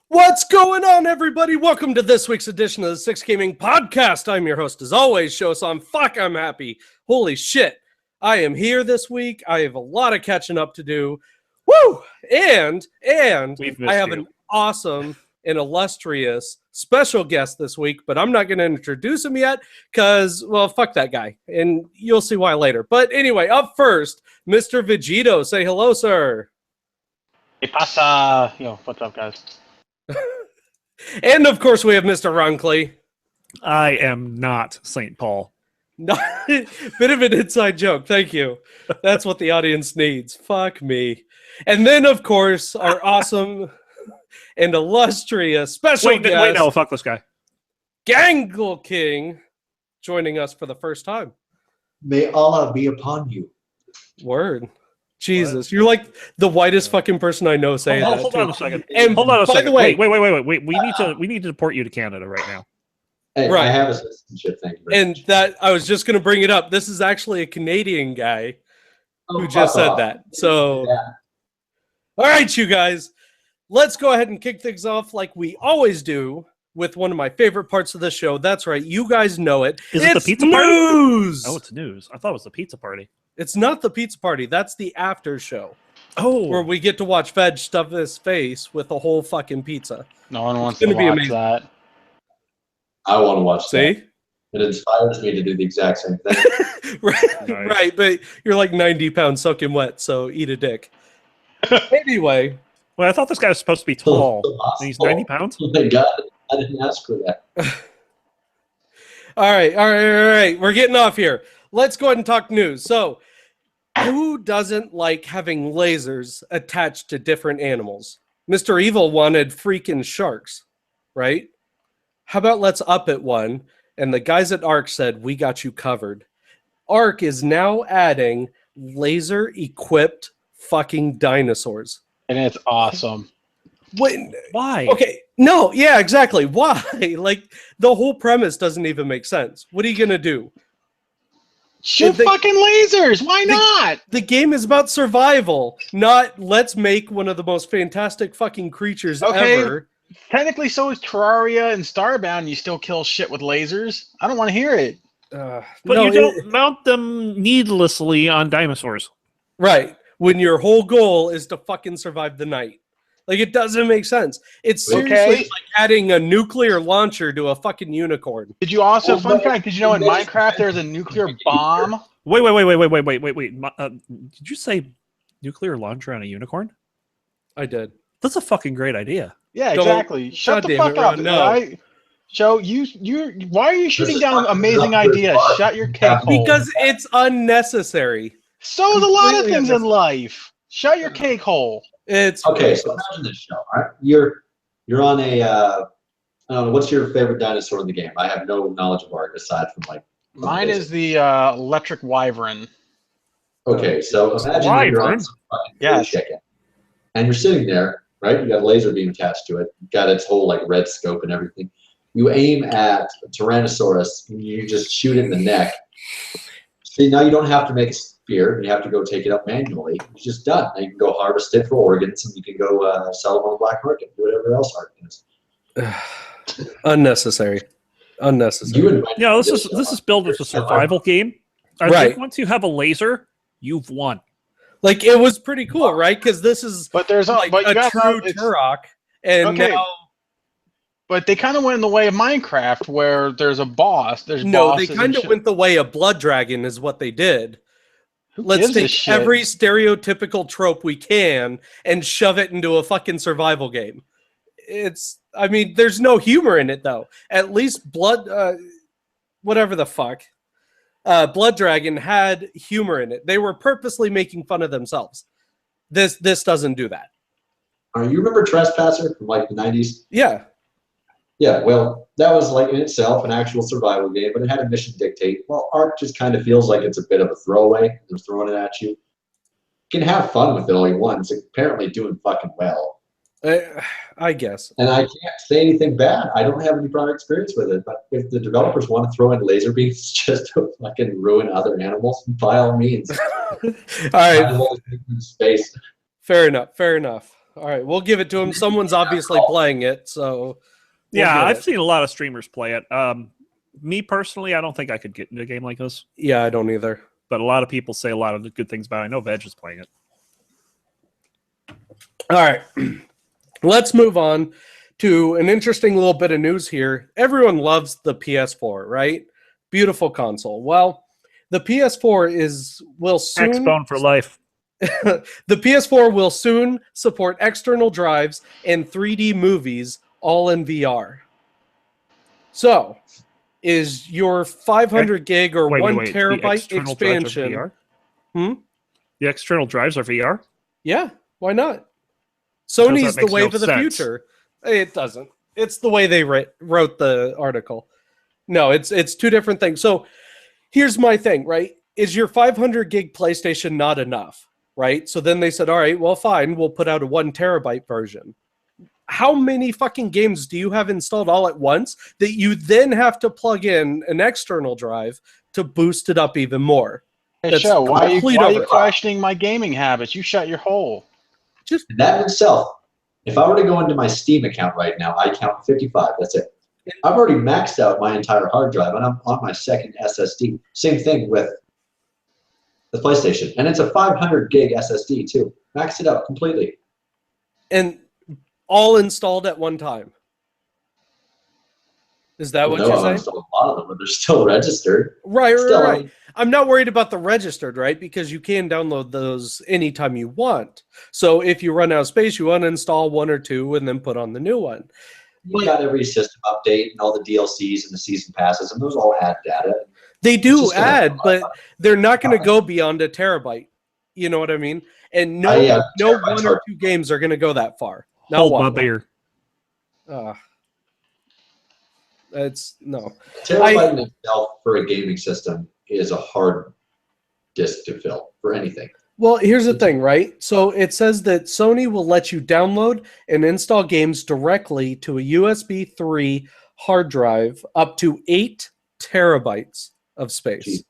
What's going on, everybody? Welcome to this week's edition of the Six Gaming Podcast. I'm your host, as always, Shosan. Fuck, I'm happy. Holy shit. I am here this week. I have a lot of catching up to do. Woo! And I have an awesome and illustrious special guest this week, but I'm not going to introduce him yet because, well, fuck that guy. And you'll see why later. But anyway, up first, Mr. Vegito. Say hello, sir. Hey, pasa. Yo, what's up, guys? And of course, we have Mr. Ronclay. I am not St. Paul. Bit of an inside joke. Thank you. That's what the audience needs. Fuck me. And then, of course, our awesome and illustrious special guest. Wait, no, fuck this guy. Gangle King, joining us for the first time. May Allah be upon you. Word. Jesus, you're like the whitest fucking person I know saying that. Hold on a second. And hold on a second. By the way, wait. We need to deport you to Canada right now. Hey, Right. I have a citizenship, thank you. And that I was just going to bring it up. This is actually a Canadian guy who just said that. So, all right, you guys, let's go ahead and kick things off like we always do with one of my favorite parts of the show. That's right. You guys know it. Is it the pizza news. Oh, it's news. I thought it was the pizza party. It's not the pizza party. That's the after show. Oh, Where we get to watch Veg stuff his face with a whole fucking pizza. No one wants to gonna be watch amazing. that. I want to watch that. See? It inspires me to do the exact same thing. right, Nice. right, but you're like 90 pounds soaking wet, so eat a dick. Anyway, well, I thought this guy was supposed to be tall. And he's 90 pounds. Oh my god, I didn't ask for that. all right. We're getting off here. Let's go ahead and talk news. So, who doesn't like having lasers attached to different animals? Mr. Evil wanted freaking sharks, right? How about let's up it one? And the guys at ARK said, we got you covered. ARK is now adding laser-equipped fucking dinosaurs. And it's awesome. Wait, Why? okay, no, yeah, exactly. Why? Like, the whole premise doesn't even make sense. What are you going to do? Shoot They- fucking lasers! Why not? The game is about survival, not let's make one of the most fantastic fucking creatures Okay. ever. Technically, so is Terraria and Starbound. You still kill shit with lasers. I don't want to hear it. But No, you don't mount them needlessly on dinosaurs. right. When your whole goal is to fucking survive the night. Like, it doesn't make sense. It's seriously Okay. like adding a nucler launcher to a fucking unicorn. Did you also, Well, fun but- fact, did you know in Minecraft there's a nuclear bomb? Wait. Did you say nuclear launcher on a unicorn? I did. That's a fucking great idea. Yeah, Don't- exactly. Shut the goddamn fuck it, up. Ron, no. Right? Joe, why are you shooting is down fucking amazing nuclear ideas? bomb. Shut your cake hole. Because it's unnecessary. So is a lot of completely things in life. Shut your cake hole. It's Okay, so imagine this show. All right, you're on a I don't know, what's your favorite dinosaur in the game? I have no knowledge of art aside from like. Mine is the electric wyvern. Okay, so imagine that you're Wyvern? on some fucking Yes. chicken, and you're sitting there, right? You got a laser beam attached to it, got its whole like red scope and everything. You aim at a Tyrannosaurus, and you just shoot it in the neck. See, now you don't have to make a spear, and you have to go take it up manually. It's just done. Now you can go harvest it for organs, and you can go sell them on the black market, do whatever else art is. unnecessary. You invented Yeah, this is built as a survival game. I Right. think once you have a laser, you've won. Like, it was pretty cool, right? Because this is But there's like but you a got true Turok, and Okay. now But they kind of went in the way of Minecraft, where there's a boss. There's no, bosses they and kind of shit. went the way of Blood Dragon, is what they did. Who Let's gives a take shit? every stereotypical trope we can and shove it into a fucking survival game. I mean, there's no humor in it though. At least whatever the fuck, Blood Dragon had humor in it. They were purposely making fun of themselves. This doesn't do that. You remember Trespasser from like the 90s? Yeah, Yeah, well, that was like in itself an actual survival game, but it had a mission dictate. Well, Ark just kind of feels like it's a bit of a throwaway. They're throwing it at you. You can have fun with it all you want. It's apparently doing fucking well. I guess. And I can't say anything bad. I don't have any prior experience with it, but if the developers want to throw in laser beams just to fucking ruin other animals, by all means. All right, Space. fair enough. All right, we'll give it to him. Someone's obviously playing it, so we'll Yeah, give I've it. seen a lot of streamers play it. Me personally, I don't think I could get into a game like this, Yeah, I don't either. but a lot of people say a lot of good things about it. I know Veg is playing it. All right, let's move on to an interesting little bit of news here. Everyone loves the PS4, right? Beautiful console. Well, the PS4 will soon X-Bone for life. the PS4 will soon support external drives and 3D movies all in VR. So, is your 500 gig or Wait, 1 wait. The terabyte external drives are expansion? VR? Hmm? The external drives are VR? Yeah, why not? Sony's the makes wave no of the sense. future. It doesn't. It's the way they wrote the article. No, it's two different things. So here's my thing, right? Is your 500 gig PlayStation not enough, right? So then they said, all right, well, fine, we'll put out a 1 terabyte version. How many fucking games do you have installed all at once that you then have to plug in an external drive to boost it up even more? Hey, That's Show, why are complete you overkill. questioning my gaming habits? You shut your hole. And that in itself, if I were to go into my Steam account right now, I count 55. That's it. I've already maxed out my entire hard drive, and I'm on my second SSD. Same thing with the PlayStation, and it's a 500 gig SSD too. Maxed it out completely. And all installed at one time. Is that what No, you're I've saying? installed a lot of them, but they're still registered. Right. Still, I'm not worried about the registered, right? Because you can download those anytime you want. So if you run out of space, you uninstall 1 or 2 and then put on the new one. you got every system update and all the DLCs and the season passes, and those all add data. They It's do just gonna add, come but up. they're not going to go beyond a terabyte. You know what I mean? And no, Yeah, no terabyte's 1 or hard. 2 games are going to go that far. Not Hold my one. beer. It's no. Terabyte in itself for a gaming system is a hard disk to fill for anything. Well, here's the thing, right? So it says that Sony will let you download and install games directly to a USB 3 hard drive up to 8 terabytes of space. Jeez.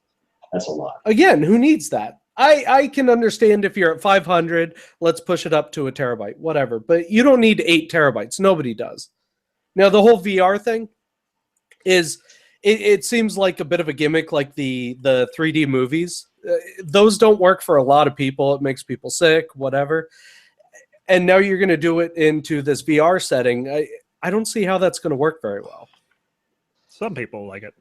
That's a lot. Again, who needs that? I can understand if you're at 500, let's push it up to a terabyte, whatever. But you don't need 8 terabytes. Nobody does. Now, the whole VR thing is, it seems like a bit of a gimmick, like the 3D movies. Those don't work for a lot of people. It makes people sick, whatever. And now you're going to do it into this VR setting. I don't see how that's going to work very well. Some people like it.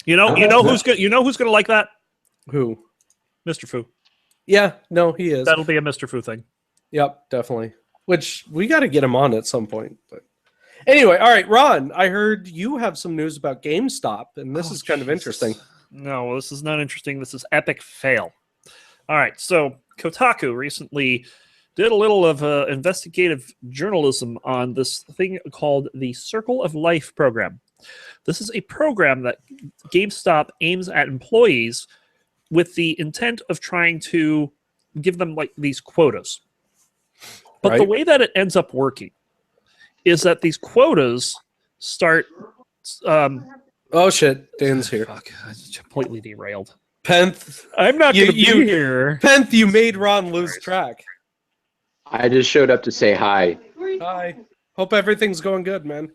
You know who's good. You know who's going to like that? Who? Mr. Fu. Yeah, no, he is. That'll be a Mr. Fu thing. Yep, definitely. Which we got to get him on at some point. But anyway, all right, Ron, I heard you have some news about GameStop, and this is kind of interesting. No, this is not interesting. This is epic fail. All right, so Kotaku recently did a little of investigative journalism on this thing called the Circle of Life program. This is a program that GameStop aims at employees with the intent of trying to give them like these quotas. But the way that it ends up working is that these quotas start. Oh shit, Dan's here. Fuck, I just completely derailed. Penth, I'm not You- going to you- be here. Penth, you made Ron lose track. I just showed up to say hi. Hi. Hope everything's going good, man.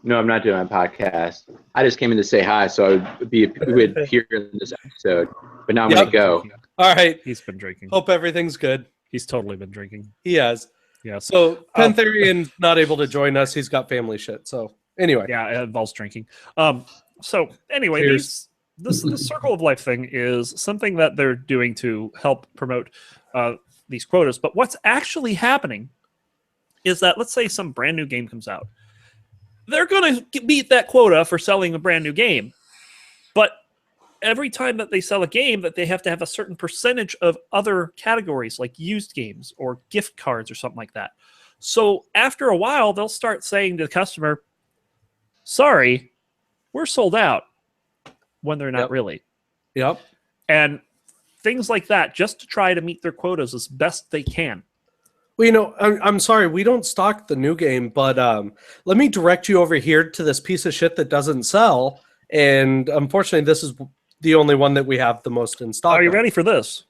No, I'm not doing a podcast. I just came in to say hi, so I would appear in this episode. But now I'm Yep. gonna go. All right. He's been drinking. Hope everything's good. He's totally been drinking. He has. Yeah. So Pentherian's not able to join us. He's got family shit. So anyway. Yeah, it involves drinking. So anyway, Cheers. this Circle of Life thing is something that they're doing to help promote these quotas. But what's actually happening is that, let's say some brand new game comes out. They're going to beat that quota for selling a brand new game. But every time that they sell a game, that they have to have a certain percentage of other categories like used games or gift cards or something like that. So after a while, they'll start saying to the customer, sorry, we're sold out, when they're not Yep. really. Yep. And things like that, just to try to meet their quotas as best they can. Well, you know, I'm sorry, we don't stock the new game, but let me direct you over here to this piece of shit that doesn't sell. And unfortunately, this is the only one that we have the most in stock. Are you of. ready for this?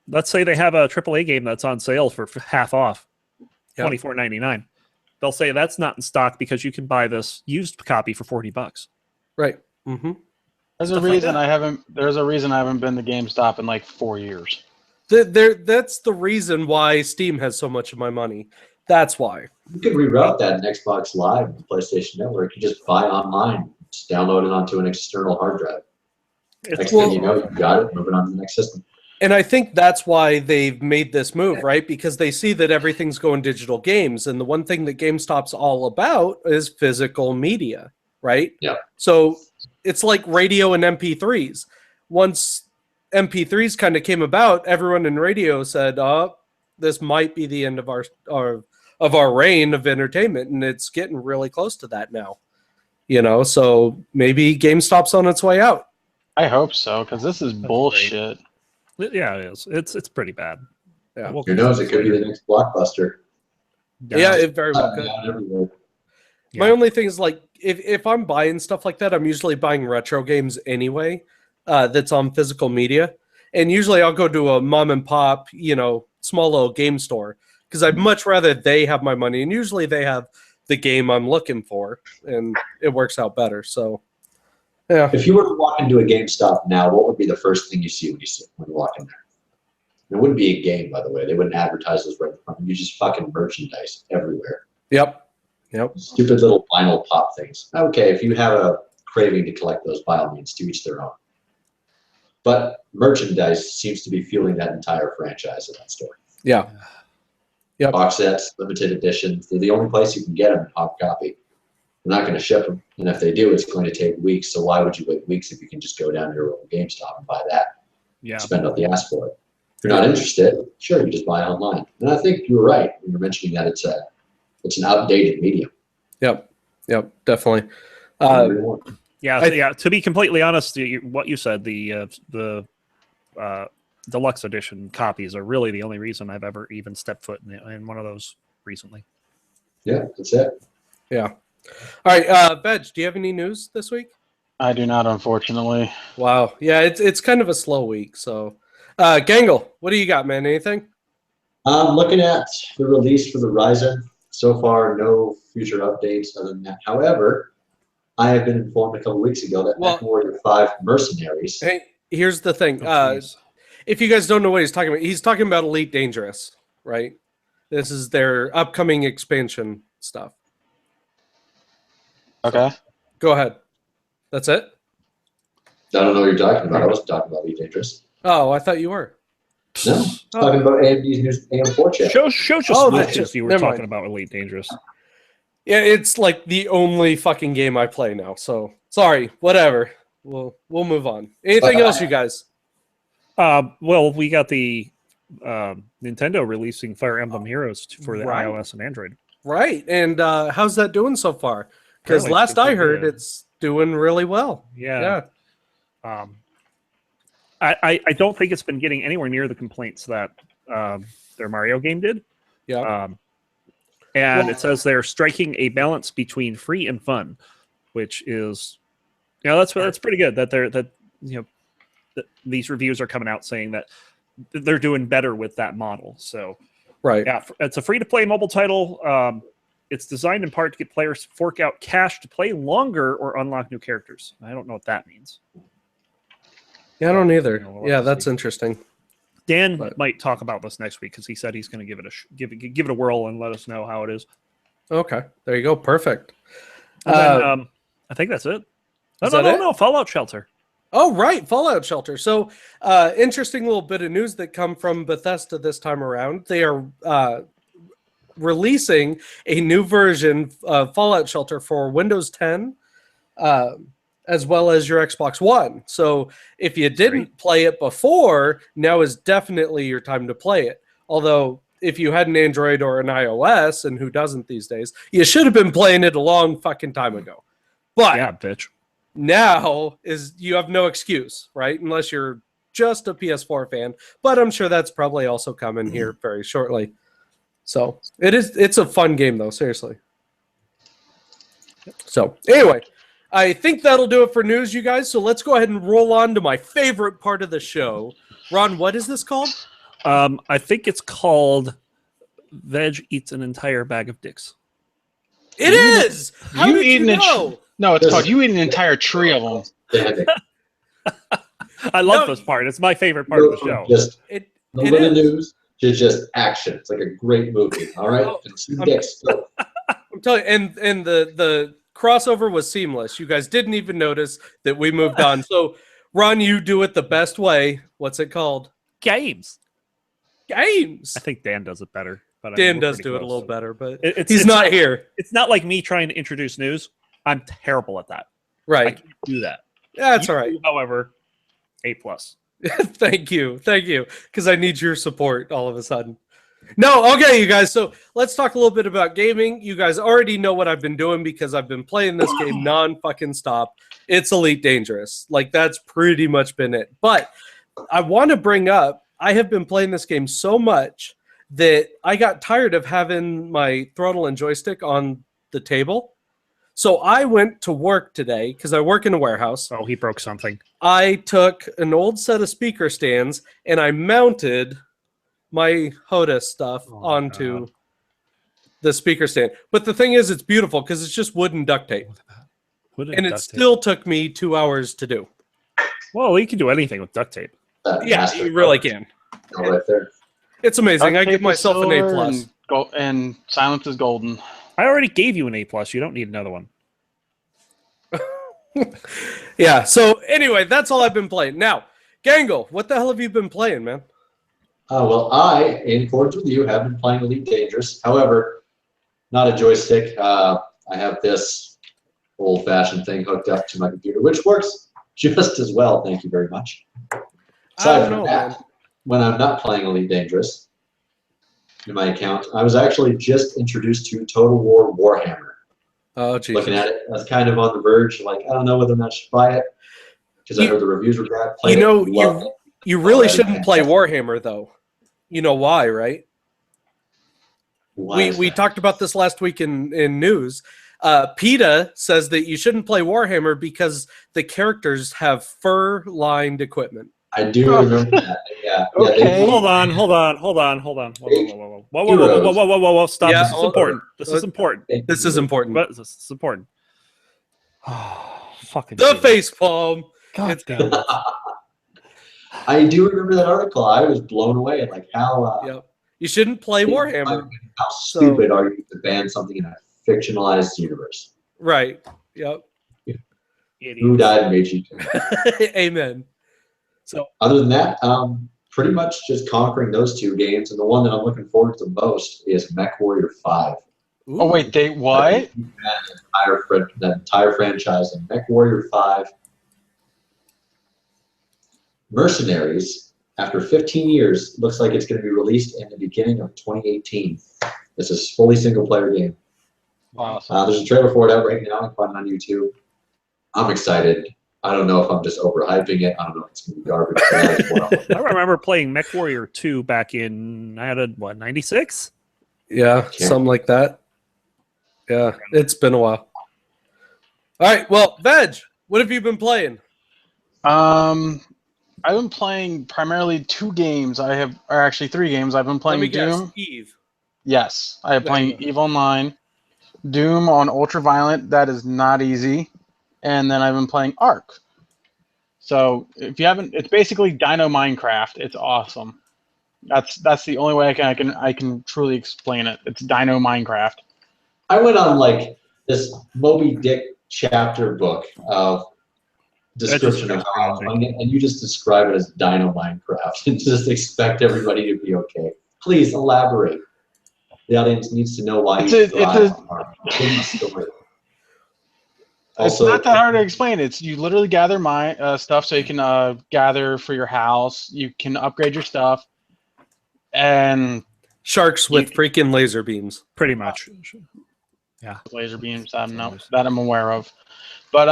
let's say they have a AAA game that's on sale for half off, Yep. $24.99. They'll say that's not in stock because you can buy this used copy for $40. Right. Mm-hmm. There's a Stuff like reason that. I haven't. There's a reason I haven't been to GameStop in like 4 years. That's the reason why Steam has so much of my money. That's why. You can reroute that in Xbox Live and PlayStation Network. You just buy online, just download it onto an external hard drive. Next Well- thing you know, you got it, moving on to the next system. And I think that's why they've made this move, right? Because they see that everything's going digital games. And the one thing that GameStop's all about is physical media, right? Yeah. So it's like radio and MP3s. Once MP3s kind of came about, everyone in radio said, "Oh, this might be the end of our reign of entertainment," and it's getting really close to that now. So maybe GameStop's on its way out. I hope so, because this is bullshit. Yeah, it is. It's pretty bad. Yeah. We'll Who knows? It consider could be the next blockbuster. Yeah, it very well could. Down everywhere. Yeah. My only thing is, like, if I'm buying stuff like that, I'm usually buying retro games anyway. That's on physical media, and usually I'll go to a mom and pop, small little game store, because I'd much rather they have my money, and usually they have the game I'm looking for, and it works out better. So, yeah. If you were to walk into a GameStop now, what would be the first thing you see when you walk in there? It wouldn't be a game, by the way. They wouldn't advertise those right in front of you. Just fucking merchandise everywhere. Yep. Stupid little vinyl pop things. Okay, if you have a craving to collect those, by all means, to each their own. But merchandise seems to be fueling that entire franchise at that store. Yeah. Yep. Box sets, limited editions. They're the only place you can get them in hard copy. They're not going to ship them. And if they do, it's going to take weeks. So why would you wait weeks if you can just go down to your local GameStop and buy that? Yeah. Spend up the ass for it. If you're not interested, sure, you just buy it online. And I think you were right when you're mentioning that it's an outdated medium. Yep. Definitely. Yeah. To be completely honest, what you said, the deluxe edition copies are really the only reason I've ever even stepped foot in one of those recently. Yeah, that's it. Yeah. All right, Veg, do you have any news this week? I do not, unfortunately. Wow. Yeah, it's kind of a slow week. So, Gangle, what do you got, man? Anything? I'm looking at the release for the Ryzen. So far, no future updates other than that. However, I have been informed a couple weeks ago that MechWarrior 5 Mercenaries. Hey, here's the thing. Oh, If you guys don't know what he's talking about Elite Dangerous, right? This is their upcoming expansion stuff. Okay. Go ahead. That's it? I don't know what you're talking about. I wasn't talking about Elite Dangerous. Oh, I thought you were. No, I'm talking about AMD's new AM4 chip. Show just Oh, matches you were never talking mind. about Elite Dangerous. Yeah, it's like the only fucking game I play now. So sorry, whatever. We'll move on. Anything else, you guys? Well, we got the Nintendo releasing Fire Emblem Heroes for the Right. iOS and Android. Right. And how's that doing so far? Because Apparently last it's been I heard, good. it's doing really well. Yeah. I don't think it's been getting anywhere near the complaints that their Mario game did. Yeah. And it says they're striking a balance between free and fun, which is, that's pretty good. That these reviews are coming out saying that they're doing better with that model. So Right. yeah, it's a free to play mobile title. It's designed in part to get players to fork out cash to play longer or unlock new characters. I don't know what that means. Yeah, I don't either. We'll have Yeah, to that's see. interesting. Dan But- might talk about this next week because he said he's going to give it a whirl and let us know how it is. Okay. There you go. Perfect. And then, I think that's it. is that it? No, Fallout Shelter. Oh, right. Fallout Shelter. So, interesting little bit of news that come from Bethesda this time around. They are releasing a new version of Fallout Shelter for Windows 10, as well as your Xbox One. So, if you didn't play it before, now is definitely your time to play it. Although, if you had an Android or an iOS, and who doesn't these days, you should have been playing it a long fucking time ago. But Yeah, bitch. now is you have no excuse, right? Unless you're just a PS4 fan, but I'm sure that's probably also coming here very shortly. So it's a fun game though, seriously. So anyway, I think that'll do it for news, you guys. So let's go ahead and roll on to my favorite part of the show. Ron, what is this called? I think it's called Veg Eats an Entire Bag of Dicks. It is. How did you know? No, it's This called is- you eat an entire tree of them. Damn it. I love No, this part. It's my favorite part of the show. Just It a it little bit of is. news to just action. It's like a great movie. All right, Oh, and some I'm- dicks. So, I'm telling you, and the crossover was seamless. You guys didn't even notice that we moved on. So, Ron, you do it the best way. What's it called? Games. Games. I think Dan does it better. But Dan we're does pretty do it a close. little better, but It's he's not here. It's not like me trying to introduce news. I'm terrible at that. I Right. can't do that. That's You, all right. However, A plus. Thank you. Because I need your support all of a sudden. No, okay, you guys. So let's talk a little bit about gaming. You guys already know what I've been doing because I've been playing this game non-fucking stop. It's Elite Dangerous. Like, that's pretty much been it. But I want to bring up, I have been playing this game so much that I got tired of having my throttle and joystick on the table. So I went to work today because I work in a warehouse. Oh, he broke something. I took an old set of speaker stands and I mounted my Hoda stuff Oh, onto God. the speaker stand. But the thing is, it's beautiful because it's just wood and duct tape. What And it still took me 2 hours to do. Well, you can do anything with duct tape. that Yeah, master you really focus, can. right there. It's amazing. I Duct give tape is myself an A silver plus. And silence is golden. I already gave you an A plus. You don't need another one. Yeah. So anyway, that's all I've been playing. Now, Gangle, what the hell have you been playing, man? Well, I, in accordance with you, have been playing Elite Dangerous. However, not a joystick. I have this old-fashioned thing hooked up to my computer, which works just as well. Thank you very much. I Aside don't from know, that, man. when I'm not playing Elite Dangerous in my account, I was actually just introduced to Total War Warhammer. Oh, Jesus. Looking at it, I was kind of on the verge, like, I don't know whether or not I should buy it because I You- heard the reviews were bad. You Played know, it, loved it. you really Oh, shouldn't play fantastic. Warhammer, though. You know why, right? Why We is we that? talked about this last week in news. PETA says that you shouldn't play Warhammer because the characters have fur-lined equipment. I do remember that. Yeah. Okay. Yeah, Hold on. Whoa. Stop. Yeah, This is hold- important. This is important. This is important. But this is important. Oh, fucking The shit. face palm. God It's- damn it. I do remember that article. I was blown away at like how Yep. You shouldn't play Warhammer. how stupid are you to ban something in a fictionalized universe? Right. Yep. Who Idiot. died and made you? Amen. So Other than that, pretty much just conquering those two games, and the one that I'm looking forward to the most is Mech Warrior 5. ooh. Oh wait, they what? That entire franchise and Mech Warrior 5. Mercenaries, after 15 years, looks like it's going to be released in the beginning of 2018. This is a fully single-player game. Awesome. There's a trailer for it out right now. I can find it on YouTube. I'm excited. I don't know if I'm just overhyping it. I don't know if it's going to be garbage. But I just wanna- I remember playing Mech Warrior 2 back in, I had a, what, 96? Yeah, something like that. Yeah, it's been a while. All right, well, Veg, what have you been playing? I've been playing primarily 2 games. Or actually 3 games. I've been Let playing me guess, Doom. Eve. Yes, I am There you playing EVE Online, Doom on Ultraviolent. That is not easy, and then I've been playing Ark. So if you haven't, it's basically Dino Minecraft. It's awesome. That's the only way I can truly explain it. It's Dino Minecraft. I went on like this Moby Dick chapter book of description of how I'm playing it, and you just describe it as Dino Minecraft and just expect everybody to be okay. Please elaborate. The audience needs to know why It's you a- thrive on Ark. Give them a story. It's not that hard to explain. It's you literally gather stuff so you can gather for your house. You can upgrade your stuff, and Sharks with freaking laser beams. Pretty much. laser beams. I don't know that I'm aware of, but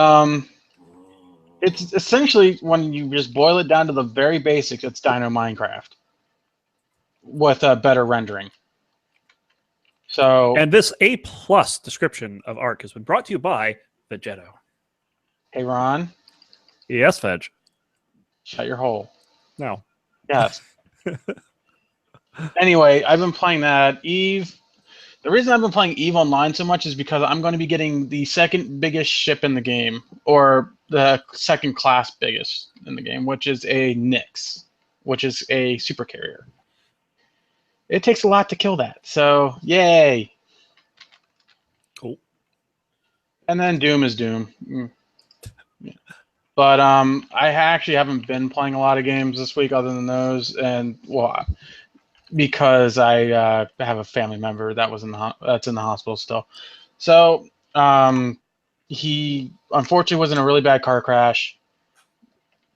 it's essentially when you just boil it down to the very basics. It's Dino Minecraft with a better rendering. So And this A plus description of Ark has been brought to you by Vegetto. hey Ron, Yes, Veg. shut your hole. No. Yes. Anyway, I've been playing that. Eve. The reason I've been playing Eve Online so much is because I'm going to be getting the second biggest ship in the game, or the second class biggest in the game, which is a Nyx, which is a super carrier. It takes a lot to kill that, so yay! Cool. And then Doom is Doom. Yeah. But I actually haven't been playing a lot of games this week other than those, and well, because I have a family member that was that's in the hospital still. So he unfortunately was in a really bad car crash,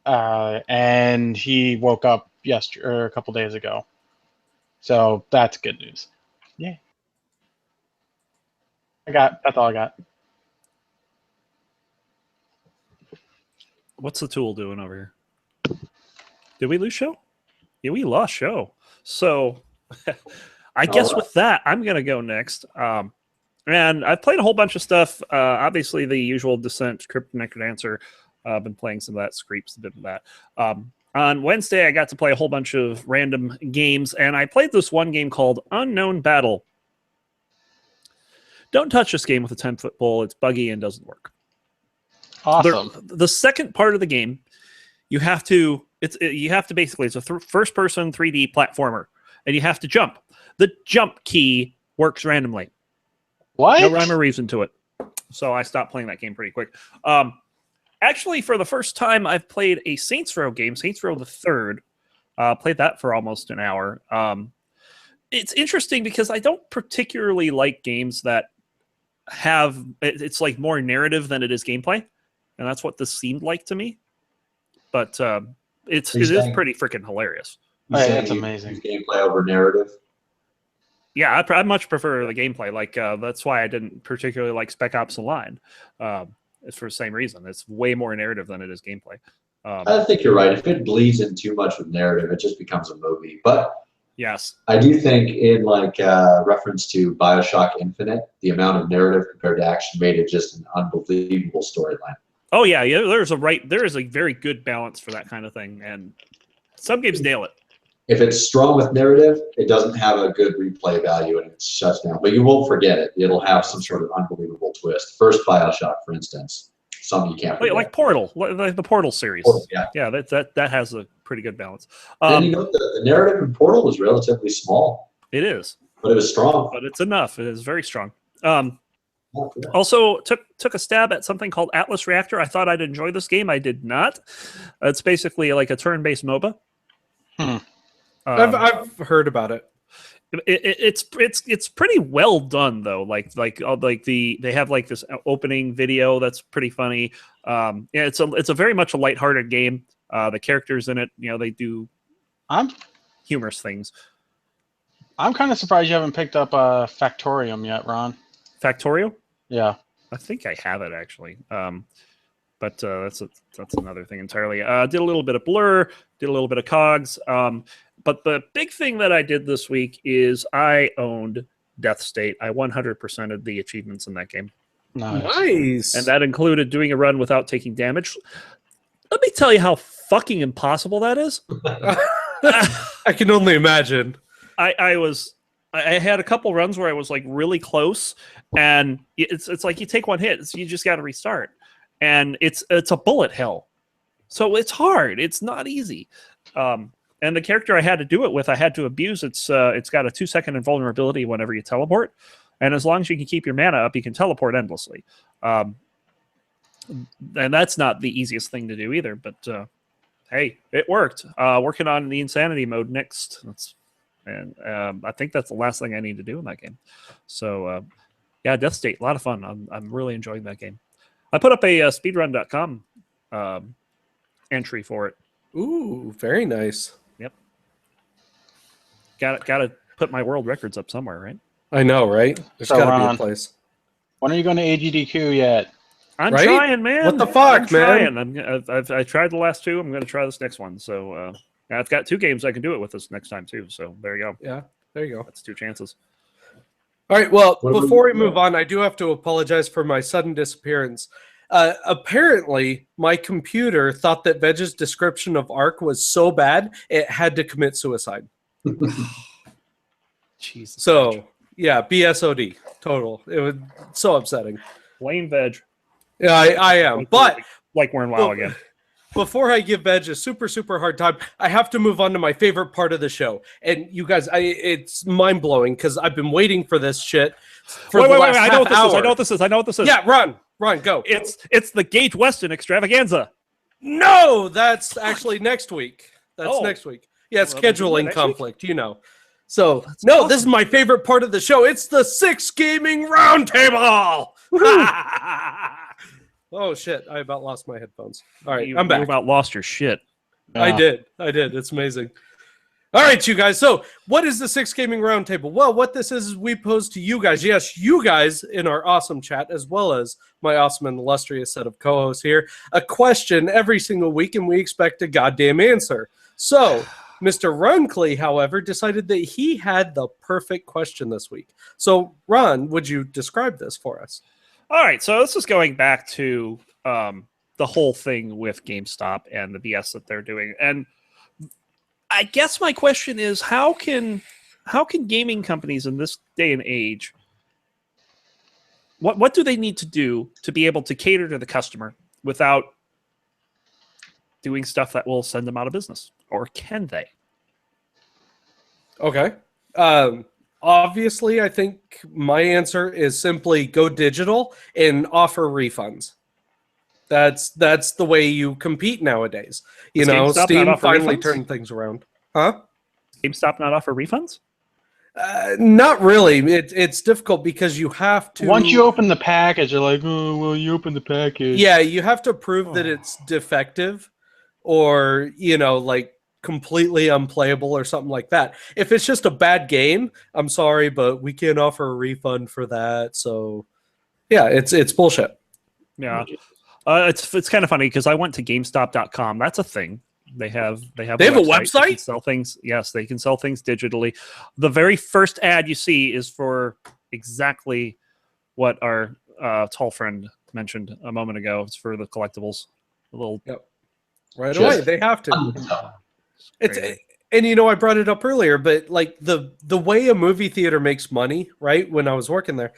and he woke up a couple days ago. So that's good news. Yeah. That's all I got. What's the tool doing over here? Did we lose show? Yeah, we lost show. So I guess with that, I'm going to go next. And I've played a whole bunch of stuff. Obviously, the usual Descent, Crypt Necrodancer. I've been playing some of that, Screeps, a bit of that. On Wednesday, I got to play a whole bunch of random games, and I played this one game called Unknown Battle. Don't touch this game with a 10-foot pole. It's buggy and doesn't work. Awesome. The second part of the game, you have to basically, it's a first-person 3D platformer, and you have to jump. The jump key works randomly. What? No rhyme or reason to it. So I stopped playing that game pretty quick. Actually, for the first time, I've played a Saints Row game, Saints Row the Third. Played that for almost an hour. It's interesting because I don't particularly like games that have it's like more narrative than it is gameplay, and that's what this seemed like to me. But it is pretty freaking hilarious. That's amazing. Gameplay over narrative. Yeah, I much prefer the gameplay. Like that's why I didn't particularly like Spec Ops: The Line. It's for the same reason. It's way more narrative than it is gameplay. I think you're right. If it bleeds in too much with narrative, it just becomes a movie. But yes, I do think in reference to BioShock Infinite, the amount of narrative compared to action made it just an unbelievable storyline. Oh yeah, there is a very good balance for that kind of thing, and some games nail it. If it's strong with narrative, it doesn't have a good replay value and it shuts down. But you won't forget it. It'll have some sort of unbelievable twist. First BioShock, for instance, something you can't forget. Like Portal, like the Portal series. Portal, yeah, that has a pretty good balance. And the narrative in Portal was relatively small. It is, but it was strong. But it's enough. It is very strong. Also took a stab at something called Atlas Reactor. I thought I'd enjoy this game. I did not. It's basically like a turn-based MOBA. I've heard about it. It's pretty well done though. They have like this opening video that's pretty funny. It's a very much a lighthearted game. The characters in it, they do humorous things. I'm kind of surprised you haven't picked up Factorium yet, Ron. Factorio? Yeah, I think I have it actually. But that's another thing entirely. Did a little bit of Blur, did a little bit of Cogs. But the big thing that I did this week is I owned Death State. I 100%ed the achievements in that game. Nice. And that included doing a run without taking damage. Let me tell you how fucking impossible that is. I can only imagine. I had a couple runs where I was like really close, and it's like you take one hit, so you just got to restart. And it's a bullet hell. So it's hard. It's not easy. And the character I had to do it with, I had to abuse. It's got a 2-second invulnerability whenever you teleport. And as long as you can keep your mana up, you can teleport endlessly. And that's not the easiest thing to do either. But hey, it worked. Working on the Insanity mode next. I think that's the last thing I need to do in that game. So yeah, Death State, a lot of fun. I'm really enjoying that game. I put up a speedrun.com entry for it. Ooh, very nice. Yep. Got to put my world records up somewhere, right? I know, right? There's got to be a place. When are you going to AGDQ yet? I'm trying, man. What the fuck, man? I tried the last two. I'm going to try this next one. So I've got 2 games I can do it with this next time too. So there you go. Yeah, there you go. That's 2 chances. All right. Well, before we move on, I do have to apologize for my sudden disappearance. Apparently, my computer thought that Vege's description of Ark was so bad, it had to commit suicide. Jesus. So yeah, BSOD total. It was so upsetting. Blame veg. Yeah, I am. But Like we're in WoW again. before I give Veg a super hard time, I have to move on to my favorite part of the show. And you guys, it's mind blowing because I've been waiting for this shit for the last I know what this half is. I hour. know what this is. I know what this is. Yeah, run, go. It's the Gage Weston extravaganza. No, that's actually next week. That's Oh. next week. Yeah, Well, we can do scheduling that next conflict, you know. So, That's no, awesome. this is my favorite part of the show. It's the 6 Gaming Roundtable. Oh, shit. I about lost my headphones. All right, I'm You back. about lost your shit. I did. It's amazing. All right, you guys. So, what is the 6 Gaming Roundtable? Well, what this is we pose to you guys. Yes, you guys in our awesome chat, as well as my awesome and illustrious set of co-hosts here, a question every single week, and we expect a goddamn answer. So, Mr. Runckley, however, decided that he had the perfect question this week. So, Ron, would you describe this for us? All right, so this is going back to the whole thing with GameStop and the BS that they're doing. And I guess my question is, how can gaming companies in this day and age, what do they need to do to be able to cater to the customer without doing stuff that will send them out of business? Or can they? Okay. Obviously, I think my answer is simply go digital and offer refunds. That's the way you compete nowadays. You Does know, GameStop not Steam offer finally refunds? turned things around. Huh? GameStop not offer refunds? Not really. It's difficult because you have to. Once you open the package, you're like, oh, well, you opened the package. Yeah, you have to prove that it's defective, or like completely unplayable or something like that. If it's just a bad game, I'm sorry, but we can't offer a refund for that. So, yeah, it's bullshit. Yeah. It's kind of funny because I went to GameStop.com. That's a thing. They have a a They can website? sell things. Yes, they can sell things digitally. The very first ad you see is for exactly what our tall friend mentioned a moment ago. It's for the collectibles. A little Right Just- away. They have to. No. crazy. And I brought it up earlier, but like the way a movie theater makes money, right? When I was working there,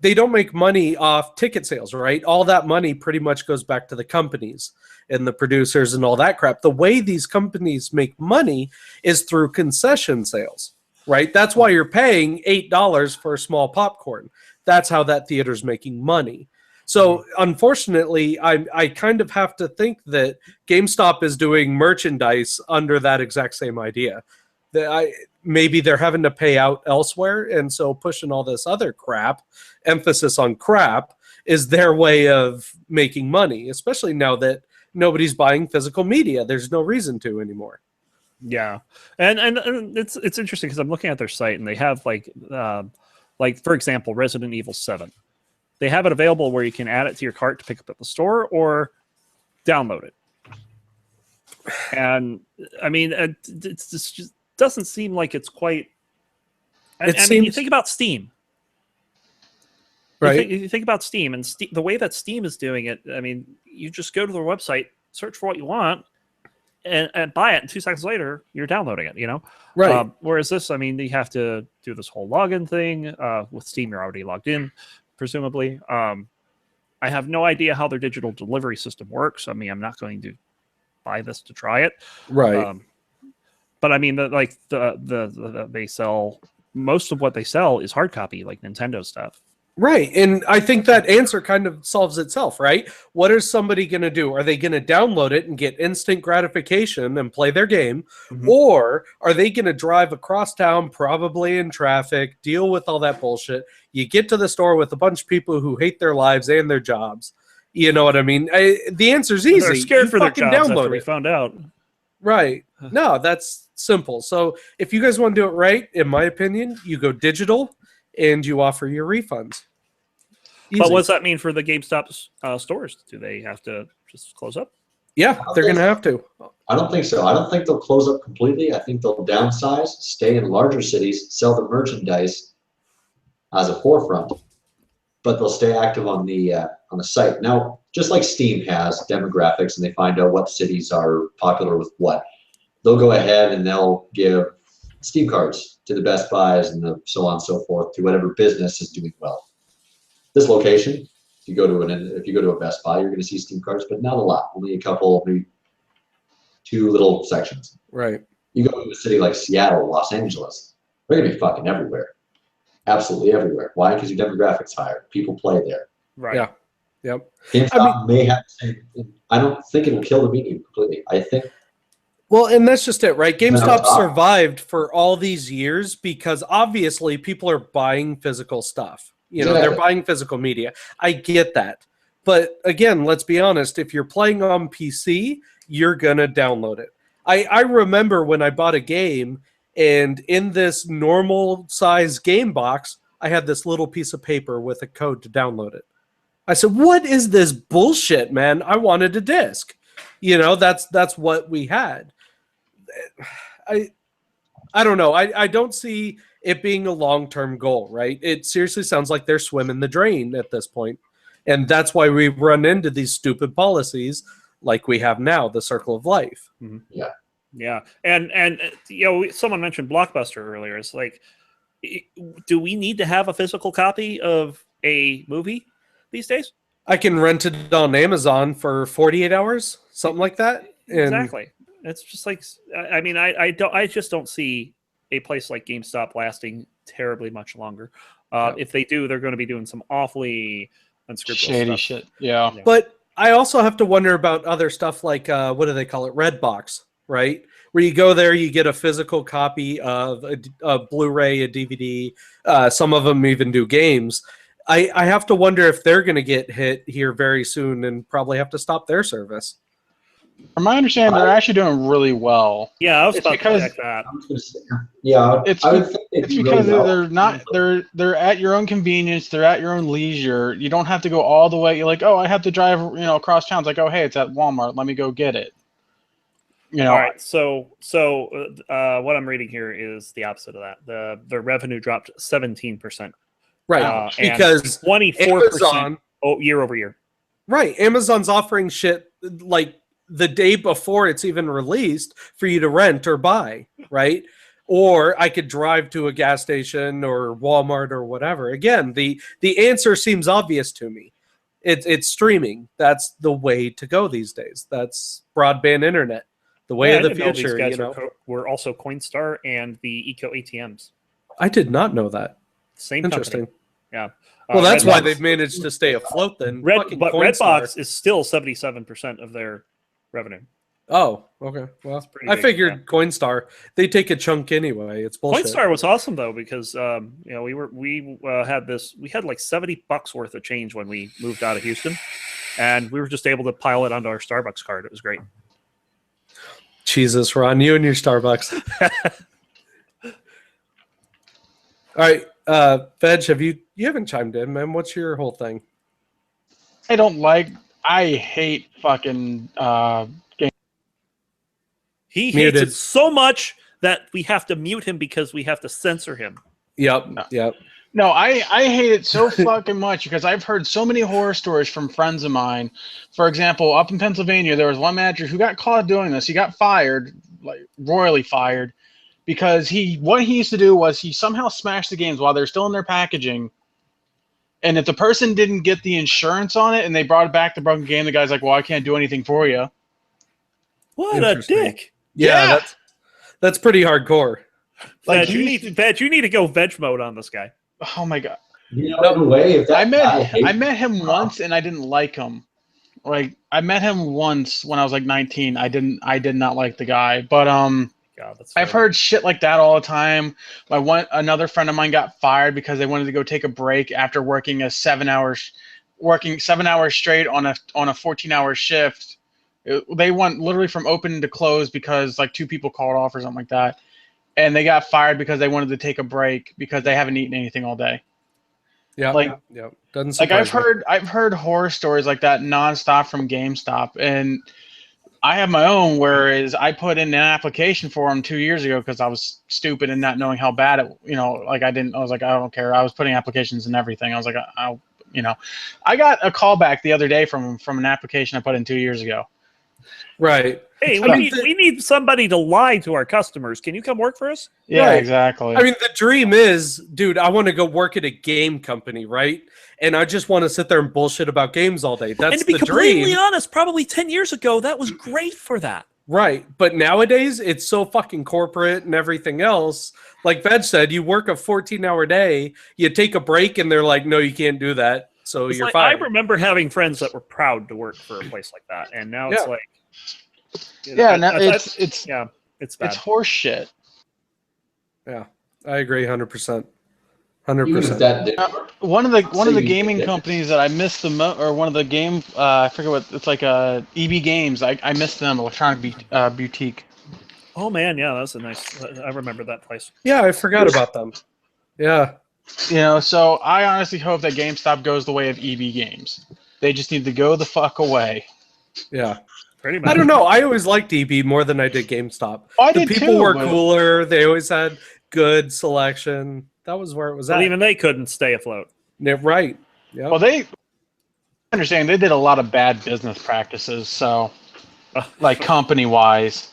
they don't make money off ticket sales, right? All that money pretty much goes back to the companies and the producers and all that crap. The way these companies make money is through concession sales, right? That's why you're paying $8 for a small popcorn. That's how that theater's making money. So unfortunately, I kind of have to think that GameStop is doing merchandise under that exact same idea. That maybe they're having to pay out elsewhere, and so pushing all this other crap, emphasis on crap, is their way of making money, especially now that nobody's buying physical media. There's no reason to anymore. Yeah, and it's interesting because I'm looking at their site and they have like for example, Resident Evil 7. They have it available where you can add it to your cart to pick up at the store or download it. And I mean, it just doesn't seem like it's quite. I mean, you think about Steam, Right. You think about Steam and the way that Steam is doing it. I mean, you just go to their website, search for what you want, and buy it. And 2 seconds later, you're downloading it. Right. Whereas this, I mean, you have to do this whole login thing. With Steam, you're already logged in, presumably. I have no idea how their digital delivery system works. I mean, I'm not going to buy this to try it. Right. But I mean, they sell, most of what they sell is hard copy, like Nintendo stuff. Right. And I think that answer kind of solves itself, right? What is somebody going to do? Are they going to download it and get instant gratification and play their game? Mhm. Or are they going to drive across town, probably in traffic, deal with all that bullshit? You get to the store with a bunch of people who hate their lives and their jobs. You know what I mean? The answer's easy. They're scared You for their fucking jobs after download we it. found out. Right. No, that's simple. So if you guys want to do it right, in my opinion, you go digital and you offer your refunds. But Easy. what does that mean for the GameStop stores? Do they have to just close up? Yeah, they're going to have to. I don't think so. I don't think they'll close up completely. I think they'll downsize, stay in larger cities, sell the merchandise as a forefront, but they'll stay active on the site. Now, just like Steam has demographics and they find out what cities are popular with what, they'll go ahead and they'll give Steam cards to the Best Buys and the so on and so forth to whatever business is doing well. This location, if you go to a Best Buy, you're going to see Steam cards, but not a lot. Only a couple, maybe 2 little sections. Right. You go to a city like Seattle, Los Angeles, they're going to be fucking everywhere. Absolutely everywhere. Why? Because your demographic's higher. People play there. Right. Yeah. Yep. GameStop may have the same. I don't think it'll kill the medium completely. I think. Well, and that's just it, right? GameStop No. survived for all these years because obviously people are buying physical stuff. You know, they're Exactly. buying physical media. I get that. But again, let's be honest, if you're playing on PC, you're going to download it. I remember when I bought a game, and in this normal size game box, I had this little piece of paper with a code to download it. I said, what is this bullshit, man? I wanted a disc. You know, that's what we had. I don't know. I don't see it being a long-term goal, right? It seriously sounds like they're swimming the drain at this point. And that's why we run into these stupid policies like we have now, the Circle of Life. Yeah, and you know, someone mentioned Blockbuster earlier. It's like, do we need to have a physical copy of a movie these days? I can rent it on Amazon for 48 hours, something like that. And Exactly. It's just like, I mean, I just don't see a place like GameStop lasting terribly much longer. If they do, they're going to be doing some awfully unscrupulous Shady stuff. shit. Yeah. But I also have to wonder about other stuff like, what do they call it? Redbox, right? Where you go there, you get a physical copy of a Blu-ray, a DVD. Some of them even do games. I have to wonder if they're going to get hit here very soon and probably have to stop their service. From my understanding, they're actually doing really well. Yeah, I was It's about because- to check that. I was gonna say, yeah, It's I would think they'd It's do because really well. they're not they're at your own convenience. They're at your own leisure. You don't have to go all the way. You're like, oh, I have to drive, across town. It's like, oh, hey, it's at Walmart. Let me go get it. All right, so what I'm reading here is the opposite of that. The revenue dropped 17%, Right. and Because 24% Amazon, year over year. right, Amazon's offering shit like the day before it's even released for you to rent or buy, right? Or I could drive to a gas station or Walmart or whatever. Again, the answer seems obvious to me. It's streaming. That's the way to go these days. That's broadband internet. The way Yeah, of I the didn't know future, these guys you know. were also Coinstar and the Eco ATMs. I did not know that. Same Interesting. company. Yeah. Well, that's why Redbox- they've managed to stay afloat then. Fucking But Coinstar. Redbox is still 77% of their revenue. Oh, okay. Well, pretty I big, figured Coinstar, they take a chunk anyway. It's bullshit. Coinstar was awesome though because we had like $70 worth of change when we moved out of Houston, and we were just able to pile it onto our Starbucks card. It was great. Jesus, Ron, you and your Starbucks. All right, Veg, you haven't chimed in, man. What's your whole thing? I hate fucking He hates Muted. it so much that we have to mute him because we have to censor him. Yep, No. yep. No, I hate it so fucking much because I've heard so many horror stories from friends of mine. For example, up in Pennsylvania, there was one manager who got caught doing this. He got fired, like royally fired, because what he used to do was he somehow smashed the games while they're still in their packaging. And if the person didn't get the insurance on it and they brought back the broken game, the guy's like, well, I can't do anything for you. What a Interesting. dick! Yeah, that's pretty hardcore. Like, Veg, you need to go veg mode on this guy. Oh my God. You know, in a way, if that I guy met him once and I didn't like him. Like I met him once when I was like 19. I did not like the guy. But God, that's I've heard shit like that all the time. Another friend of mine got fired because they wanted to go take a break after working 7 hours straight on a 14-hour shift. They went literally from open to close because like 2 people called off or something like that. And they got fired because they wanted to take a break because they haven't eaten anything all day. Yeah, Like- yeah. Doesn't Like surprise me. I've heard horror stories like that nonstop from GameStop, and I have my own. Whereas I put in an application for them 2 years ago because I was stupid and not knowing how bad it. I was like, I don't care. I was putting applications and everything. I was like, I got a call back the other day from an application I put in 2 years ago. Right. Hey, I mean, we need somebody to lie to our customers. Can you come work for us? Yeah, Right. exactly. I mean, the dream is, dude, I want to go work at a game company, right? And I just want to sit there and bullshit about games all day. That's And to be the completely dream. honest, probably 10 years ago, that was great for that. Right. But nowadays, it's so fucking corporate and everything else. Like Veg said, you work a 14-hour day, you take a break, and they're like, no, you can't do that. So It's you're like, I fired. remember having friends that were proud to work for a place like that. And now it's Yeah. like, yeah, no, it's it's bad. it's horse shit. Yeah. I agree 100%. Even if 100%. that did, One of the you gaming did. companies that I missed the or one of the game I forget what it's like EB Games. I missed them, Electronic Boutique. Oh man, yeah, that's a nice. I remember that place. Yeah, I forgot about them. Yeah. You know, so I honestly hope that GameStop goes the way of EB Games. They just need to go the fuck away. Yeah. Pretty much. I don't know. I always liked EB more than I did GameStop. Oh, I The did people too, were but- cooler. They always had good selection. That was where it was But at. even they couldn't stay afloat. Yeah, right. Yeah. Well, they understand they did a lot of bad business practices, so like company wise.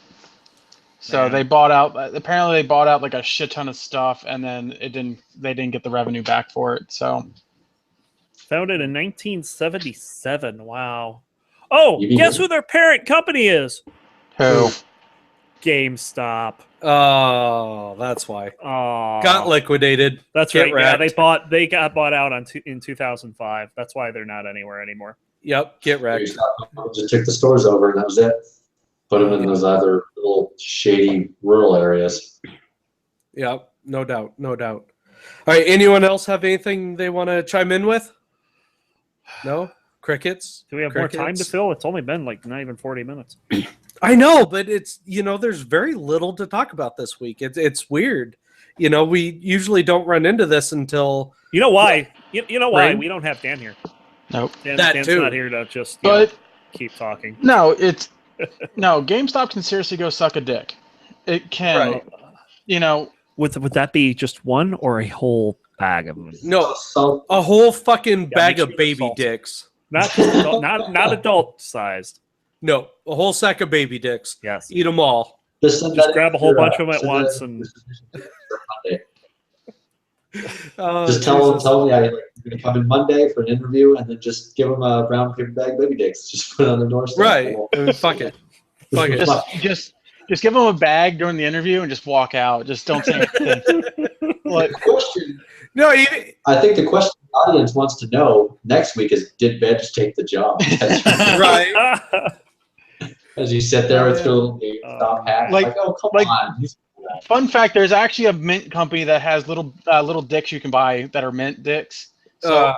So Man. they bought out. Apparently, they bought out like a shit ton of stuff, and then they didn't get the revenue back for it. So Founded in 1977. Wow. Oh, EB guess Games? who their parent company is? who? GameStop. Oh, that's why. Oh, Got liquidated. that's Get right. Yeah, wrecked. they got bought out in 2005. That's why they're not anywhere anymore. Yep. Get wrecked. Just took the stores over and that was it. Put them in those other little shady rural areas. Yep. No doubt. No doubt. All right. Anyone else have anything they want to chime in with? No? Crickets? Do we have more time to Crickets? fill? It's only been like not even 40 minutes. I know, but it's, there's very little to talk about this week. It's weird. We usually don't run into this until You know why? You know why Rain? we don't have Dan here. Nope. That Dan's too. not here to just But keep talking. no, no. GameStop can seriously go suck a dick. It can. Right. You know. Would that be just one or a whole bag of them? no, So a whole fucking Yeah, bag make of sure baby it's salty. dicks. Not just adult, not adult sized. No, a whole sack of baby dicks. Yes. Eat them all. just send Just that grab a in whole your, bunch of them at send once that- and- Monday. Oh, Just tell Jesus. them, you're going to come in Monday for an interview, and then just give them a brown paper bag baby dicks. Just put it on the doorstep. Right. I mean, fuck it. Fuck it. Just give them a bag during the interview and just walk out. Just don't say anything. Like, The question, No, I think the question the audience wants to know next week is, did Bedge take the job? right. As you sit there with your little GameStop hat, Like- like, oh, come like- on. fun fact: there's actually a mint company that has little dicks you can buy that are mint dicks. So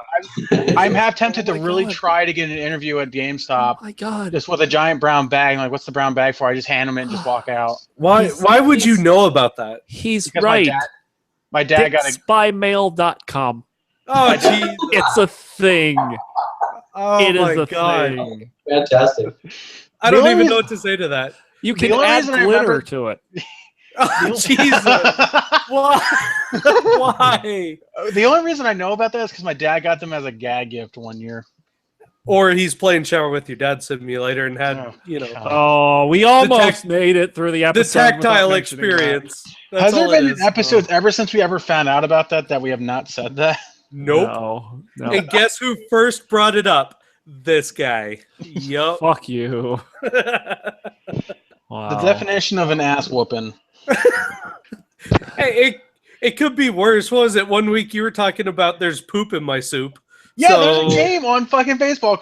I'm half tempted Oh to my really God. try to get an interview at GameStop my God. just with a giant brown bag. I'm like, what's the brown bag for? I just hand them it and just walk out. Why would you know about that? He's Because right. my dad got a Dicksbymail.com. Oh, jeez. It's a thing. Oh, It is my a God. thing. Fantastic. I The don't only even reason- know what to say to that. You The can only add reason I glitter remember- to it. Oh, Jesus. Why? Why? The only reason I know about that is because my dad got them as a gag gift one year. Or he's playing Shower with Your Dad Simulator and had, Oh, God. Oh, we almost made it through the the episode. tactile without mentioning that. experience. That's Has there all it been is. episodes ever since we ever found out about that we have not said that? Nope. No. And guess who first brought it up? This guy. Yup. Fuck you. Wow. The definition of an ass whooping. Hey, it could be worse. What was it? One week you were talking about there's poop in my soup. Yeah, So- there's a game on fucking Facebook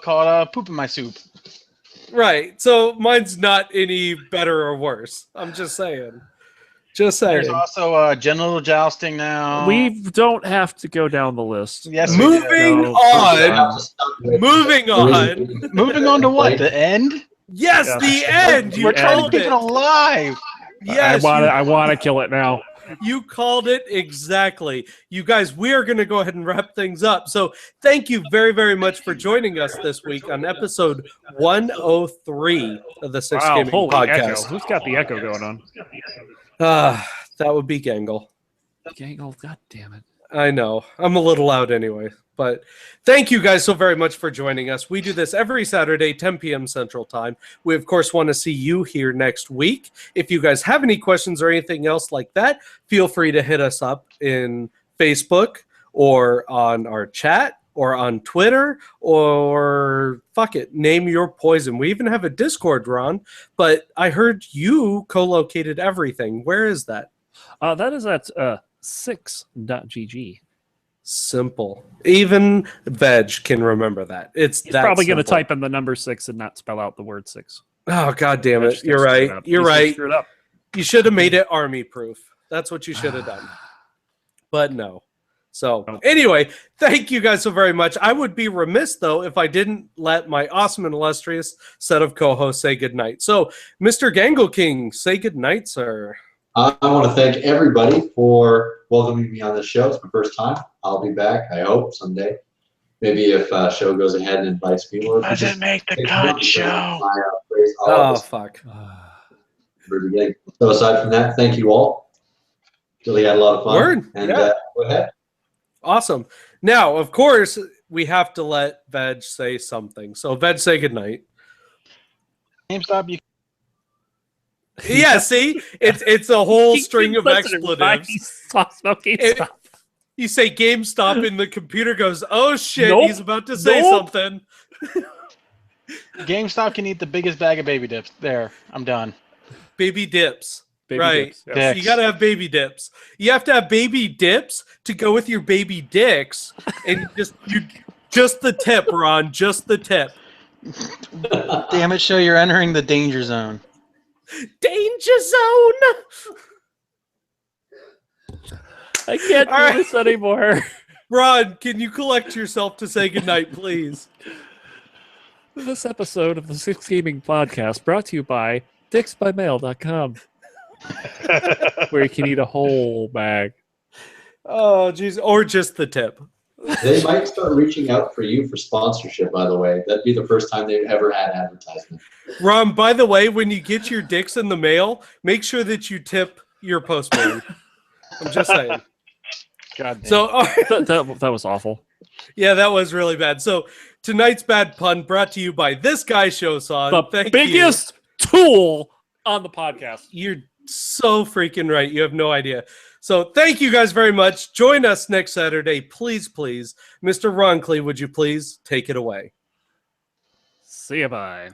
called "Poop in My Soup." Right. So mine's not any better or worse. I'm just saying. Just saying. There's also genital jousting now. We don't have to go down the list. Yes, we do. Moving No. on. Moving on. Moving on to what? The end? Yes, Yes. the end. You We're trying to called keep it. it alive. Yes, I want to kill it now. you called it exactly. You guys, we are going to go ahead and wrap things up. So thank you very, very much for joining us this week on episode 103 of the Six Wow, Gaming holy echo. Podcast. Who's got the echo going on? That would be Gangle. Gangle, god damn it. I know. I'm a little loud anyway. But thank you guys so very much for joining us. We do this every Saturday, 10 p.m. Central Time. We, of course, want to see you here next week. If you guys have any questions or anything else like that, feel free to hit us up in Facebook or on our chat or on Twitter or fuck it, name your poison. We even have a Discord, Ron, but I heard you co-located everything. Where is that? That is at 6.gg. Simple. Even Veg can remember that. It's He's that probably going to simple. type in the number 6 and not spell out the word 6. Oh, God damn That's it. just You're gonna screw right. it up. You're He's gonna right. screw it up. You should have made it army proof. That's what you should have done. But no. So anyway, thank you guys so very much. I would be remiss, though, if I didn't let my awesome and illustrious set of co-hosts say goodnight. So, Mr. Gangle King, say goodnight, sir. I want to thank everybody for welcoming me on this show. It's my first time. I'll be back, I hope, someday. Maybe if show goes ahead and invites me. Or Doesn't make the cut, show. Oh, fuck. Very beginning. So aside from that, thank you all. Really had a lot of fun. Word, And yeah. go ahead. Awesome. Now, of course, we have to let Veg say something. So, Veg, say goodnight. GameStop, you Yeah, see? It's a whole He's string been of listening. Why expletives. he talks about GameStop. You say GameStop and the computer goes, oh shit, Nope. he's about to say Nope. something. GameStop can eat the biggest bag of baby dips. There, I'm done. Baby dips. Baby right. dips, yeah. Dicks. You got to have baby dips. You have to have baby dips to go with your baby dicks. And just the tip, Ron, just the tip. Damn it, show you're entering the danger zone. Danger zone. I can't do All right. this anymore. Ron, can you collect yourself to say goodnight, please? This episode of the Six Gaming Podcast brought to you by dicksbymail.com, where you can eat a whole bag. Oh, geez. Or just the tip. They might start reaching out for you for sponsorship, by the way. That'd be the first time they've ever had advertisement. Ron, by the way, when you get your dicks in the mail, make sure that you tip your postman. I'm just saying. God damn. So, That was awful. yeah, that was really bad. So, tonight's bad pun brought to you by this guy, Shosan. The Thank biggest tool on the podcast. you. You're so freaking right. You have no idea. So, thank you guys very much. Join us next Saturday, please, please. Mr. Roncliffe, would you please take it away? See ya, bye.